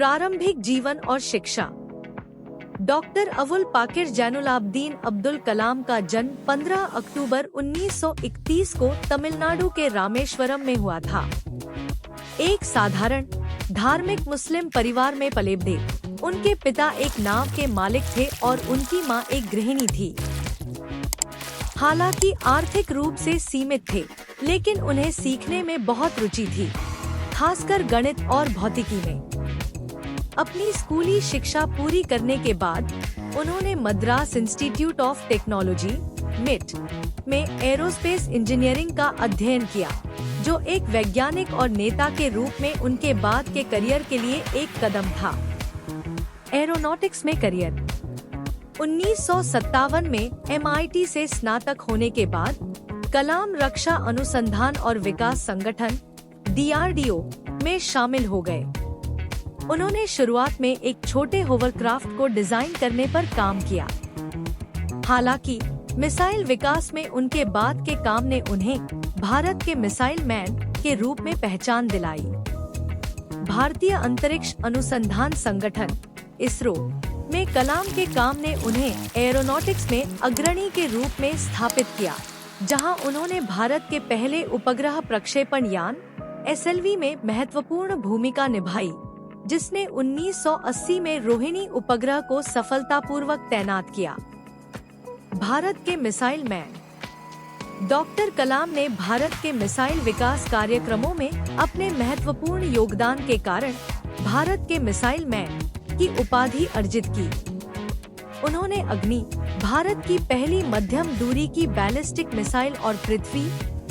प्रारंभिक जीवन और शिक्षा। डॉक्टर अबुल पाकिर जैनुलाब्दीन अब्दुल कलाम का जन्म 15 अक्टूबर 1931 को तमिलनाडु के रामेश्वरम में हुआ था। एक साधारण धार्मिक मुस्लिम परिवार में पले बढ़े। उनके पिता एक नाव के मालिक थे और उनकी मां एक गृहिणी थी। हालांकि आर्थिक रूप से सीमित थे, लेकिन उन्हें सीखने में बहुत रुचि थी, खासकर गणित और भौतिकी में। अपनी स्कूली शिक्षा पूरी करने के बाद उन्होंने मद्रास इंस्टीट्यूट ऑफ टेक्नोलॉजी (मिट) में एरोस्पेस इंजीनियरिंग का अध्ययन किया, जो एक वैज्ञानिक और नेता के रूप में उनके बाद के करियर के लिए एक कदम था। एरोनॉटिक्स में करियर। 1957 में MIT से स्नातक होने के बाद कलाम रक्षा अनुसंधान और विकास संगठन DRDO में शामिल हो गए। उन्होंने शुरुआत में एक छोटे होवरक्राफ्ट को डिजाइन करने पर काम किया। हालांकि मिसाइल विकास में उनके बाद के काम ने उन्हें भारत के मिसाइल मैन के रूप में पहचान दिलाई। भारतीय अंतरिक्ष अनुसंधान संगठन (ISRO) में कलाम के काम ने उन्हें एरोनॉटिक्स में अग्रणी के रूप में स्थापित किया, जहां उन्होंने भारत के पहले उपग्रह प्रक्षेपण यान SLV में महत्वपूर्ण भूमिका निभाई, जिसने 1980 में रोहिणी उपग्रह को सफलतापूर्वक तैनात किया। भारत के मिसाइल मैन। डॉक्टर कलाम ने भारत के मिसाइल विकास कार्यक्रमों में अपने महत्वपूर्ण योगदान के कारण भारत के मिसाइल मैन की उपाधि अर्जित की। उन्होंने अग्नि, भारत की पहली मध्यम दूरी की बैलिस्टिक मिसाइल और पृथ्वी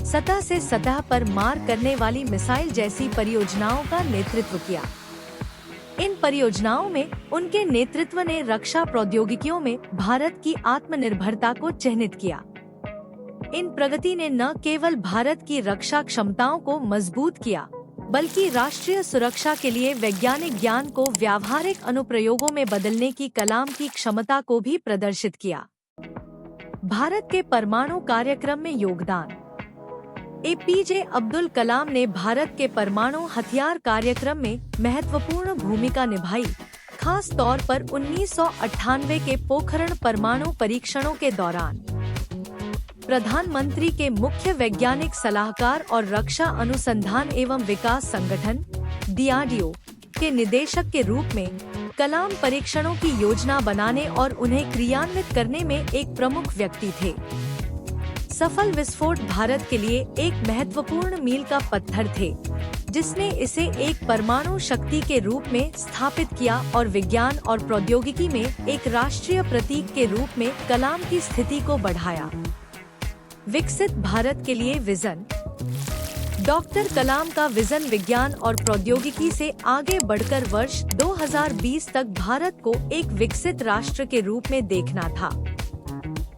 सतह से सतह पर मार करने वाली मिसाइल जैसी परियोजनाओं का नेतृत्व किया। इन परियोजनाओं में उनके नेतृत्व ने रक्षा प्रौद्योगिकियों में भारत की आत्मनिर्भरता को चिह्नित किया। इन प्रगति ने न केवल भारत की रक्षा क्षमताओं को मजबूत किया, बल्कि राष्ट्रीय सुरक्षा के लिए वैज्ञानिक ज्ञान को व्यावहारिक अनुप्रयोगों में बदलने की कलाम की क्षमता को भी प्रदर्शित किया। भारत के परमाणु कार्यक्रम में योगदान। APJ अब्दुल कलाम ने भारत के परमाणु हथियार कार्यक्रम में महत्वपूर्ण भूमिका निभाई, खास तौर पर 1998 के पोखरण परमाणु परीक्षणों के दौरान। प्रधानमंत्री के मुख्य वैज्ञानिक सलाहकार और रक्षा अनुसंधान एवं विकास संगठन DRDO के निदेशक के रूप में कलाम परीक्षणों की योजना बनाने और उन्हें क्रियान्वित करने में एक प्रमुख व्यक्ति थे। सफल विस्फोट भारत के लिए एक महत्वपूर्ण मील का पत्थर थे, जिसने इसे एक परमाणु शक्ति के रूप में स्थापित किया और विज्ञान और प्रौद्योगिकी में एक राष्ट्रीय प्रतीक के रूप में कलाम की स्थिति को बढ़ाया। विकसित भारत के लिए विजन। डॉक्टर कलाम का विजन विज्ञान और प्रौद्योगिकी से आगे बढ़कर वर्ष 2020 तक भारत को एक विकसित राष्ट्र के रूप में देखना था।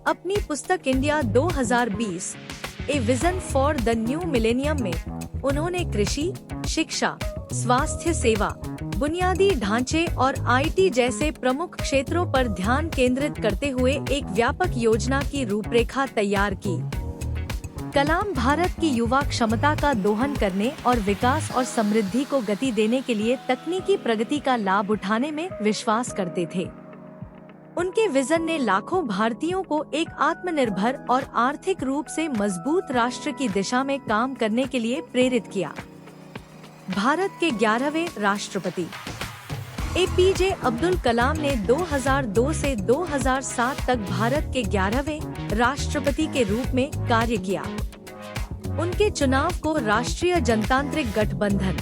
अपनी पुस्तक India 2020 a vision for the new millennium में उन्होंने कृषि, शिक्षा, स्वास्थ्य सेवा, बुनियादी ढांचे और IT जैसे प्रमुख क्षेत्रों पर ध्यान केंद्रित करते हुए एक व्यापक योजना की रूपरेखा तैयार की। कलाम भारत की युवा क्षमता का दोहन करने और विकास और समृद्धि को गति देने के लिए तकनीकी प्रगति का लाभ उठाने में विश्वास करते थे। उनके विजन ने लाखों भारतीयों को एक आत्मनिर्भर और आर्थिक रूप से मजबूत राष्ट्र की दिशा में काम करने के लिए प्रेरित किया। भारत के 11वें राष्ट्रपति। APJ अब्दुल कलाम ने 2002 से 2007 तक भारत के 11वें राष्ट्रपति के रूप में कार्य किया। उनके चुनाव को राष्ट्रीय जनतांत्रिक गठबंधन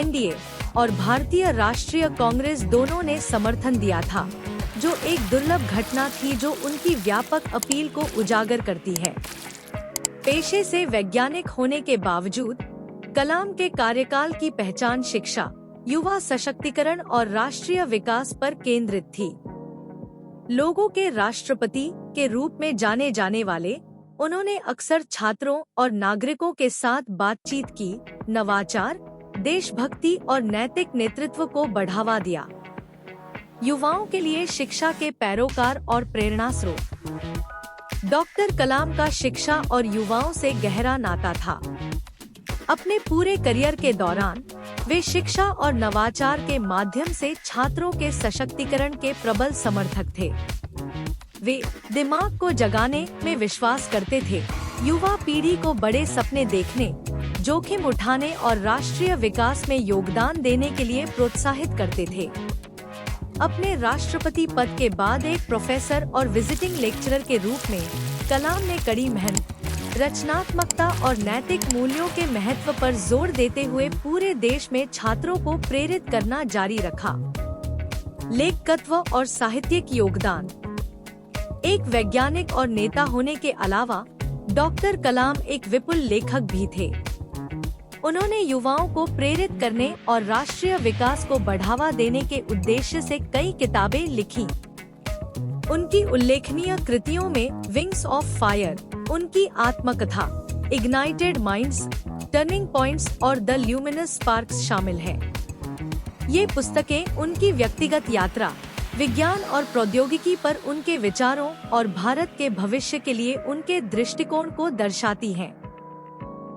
(NDA) और भारतीय राष्ट्रीय कांग्रेस दोनों ने समर्थन दिया था, जो एक दुर्लभ घटना थी जो उनकी व्यापक अपील को उजागर करती है। पेशे से वैज्ञानिक होने के बावजूद कलाम के कार्यकाल की पहचान शिक्षा, युवा सशक्तिकरण और राष्ट्रीय विकास पर केंद्रित थी। लोगों के राष्ट्रपति के रूप में जाने जाने वाले, उन्होंने अक्सर छात्रों और नागरिकों के साथ बातचीत की, नवाचार, देशभक्ति और नैतिक नेतृत्व को बढ़ावा दिया। युवाओं के लिए शिक्षा के पैरोकार और प्रेरणा स्रोत। डॉक्टर कलाम का शिक्षा और युवाओं से गहरा नाता था। अपने पूरे करियर के दौरान वे शिक्षा और नवाचार के माध्यम से छात्रों के सशक्तिकरण के प्रबल समर्थक थे। वे दिमाग को जगाने में विश्वास करते थे, युवा पीढ़ी को बड़े सपने देखने, जोखिम उठाने और राष्ट्रीय विकास में योगदान देने के लिए प्रोत्साहित करते थे। अपने राष्ट्रपति पद के बाद एक प्रोफेसर और विजिटिंग लेक्चरर के रूप में कलाम ने कड़ी मेहनत, रचनात्मकता और नैतिक मूल्यों के महत्व पर जोर देते हुए पूरे देश में छात्रों को प्रेरित करना जारी रखा। लेखकत्व और साहित्यिक योगदान। एक वैज्ञानिक और नेता होने के अलावा डॉक्टर कलाम एक विपुल लेखक भी थे। उन्होंने युवाओं को प्रेरित करने और राष्ट्रीय विकास को बढ़ावा देने के उद्देश्य से कई किताबें लिखी। उनकी उल्लेखनीय कृतियों में विंग्स ऑफ फायर, उनकी आत्मकथा इग्नाइटेड माइंड्स, टर्निंग पॉइंट्स और द ल्यूमिनस स्पार्क्स शामिल हैं। ये पुस्तकें उनकी व्यक्तिगत यात्रा, विज्ञान और प्रौद्योगिकी पर उनके विचारों और भारत के भविष्य के लिए उनके दृष्टिकोण को दर्शाती हैं।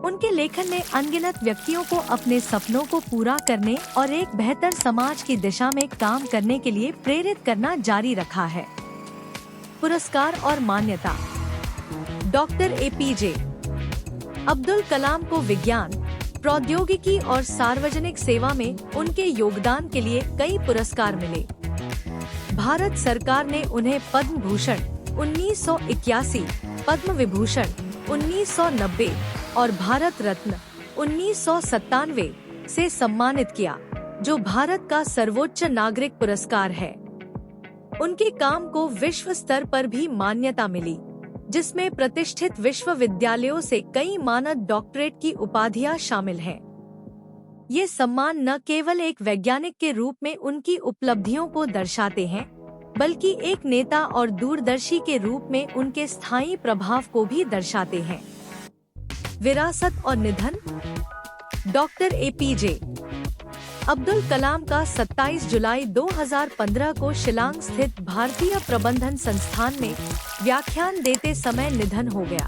उनके लेखन ने अनगिनत व्यक्तियों को अपने सपनों को पूरा करने और एक बेहतर समाज की दिशा में काम करने के लिए प्रेरित करना जारी रखा है। पुरस्कार और मान्यता। डॉक्टर APJ अब्दुल कलाम को विज्ञान, प्रौद्योगिकी और सार्वजनिक सेवा में उनके योगदान के लिए कई पुरस्कार मिले। भारत सरकार ने उन्हें पद्म भूषण 1981, पद्म विभूषण 1990 और भारत रत्न 1997 से सम्मानित किया, जो भारत का सर्वोच्च नागरिक पुरस्कार है। उनके काम को विश्व स्तर पर भी मान्यता मिली, जिसमें प्रतिष्ठित विश्वविद्यालयों से कई मानद डॉक्टरेट की उपाधियां शामिल हैं। ये सम्मान न केवल एक वैज्ञानिक के रूप में उनकी उपलब्धियों को दर्शाते हैं, बल्कि एक नेता और दूरदर्शी के रूप में उनके स्थायी प्रभाव को भी दर्शाते हैं। विरासत और निधन। डॉक्टर APJ अब्दुल कलाम का 27 जुलाई 2015 को शिलांग स्थित भारतीय प्रबंधन संस्थान में व्याख्यान देते समय निधन हो गया।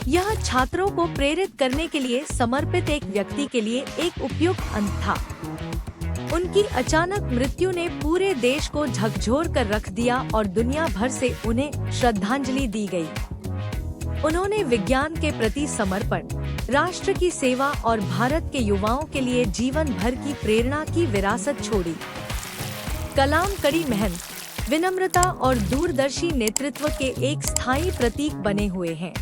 यह छात्रों को प्रेरित करने के लिए समर्पित एक व्यक्ति के लिए एक उपयुक्त अंत था। उनकी अचानक मृत्यु ने पूरे देश को झकझोर कर रख दिया और दुनिया भर से उन्हें श्रद्धांजलि दी गई। उन्होंने विज्ञान के प्रति समर्पण, राष्ट्र की सेवा और भारत के युवाओं के लिए जीवन भर की प्रेरणा की विरासत छोड़ी। कलाम कड़ी मेहनत, विनम्रता और दूरदर्शी नेतृत्व के एक स्थायी प्रतीक बने हुए हैं।